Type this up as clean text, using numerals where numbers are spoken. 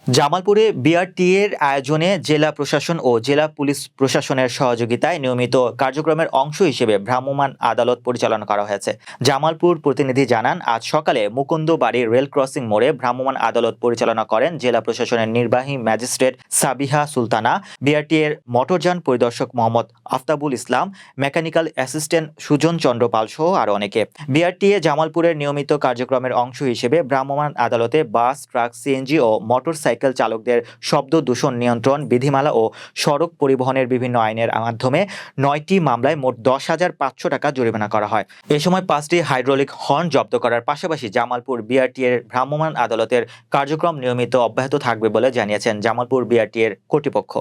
জামালপুরে বিআরটি এর আয়োজনে জেলা প্রশাসন ও জেলা পুলিশ প্রশাসনের সহযোগিতায় নিয়মিত কার্যক্রমের অংশ হিসেবে ভ্রাম্যমাণ আদালত পরিচালনা করা হয়েছে। জামালপুর প্রতিনিধি জানান, আজ সকালে মুকুন্দবাড়ি রেল ক্রসিং মোড়ে ভ্রাম্যমাণ আদালত পরিচালনা করেন জেলা প্রশাসনের নির্বাহী ম্যাজিস্ট্রেট সাবিহা সুলতানা, বিআরটি এর মোটরযান পরিদর্শক মোহাম্মদ আফতাবুল ইসলাম, মেকানিক্যাল অ্যাসিস্ট্যান্ট সুজন চন্দ্র পাল সহ আরো অনেকে। বিআরটি এ জামালপুরের নিয়মিত কার্যক্রমের অংশ হিসেবে ভ্রাম্যমাণ আদালতে বাস, ট্রাক, সিএনজি ও মোটরসাইকেল চালকদের শব্দ দূষণ নিয়ন্ত্রণ বিধিমালা ও সড়ক পরিবহনের বিভিন্ন আইনের মাধ্যমে 9টি মামলায় মোট 10,500 টাকা জরিমানা করা হয়। এ সময় 5টি হাইড্রোলিক হর্ন জব্দ করার পাশাপাশি জামালপুর বিআরটি এর ভ্রাম্যমাণ আদালতের কার্যক্রম নিয়মিত অব্যাহত থাকবে বলে জানিয়েছেন জামালপুর বিআরটি এর কর্তৃপক্ষ।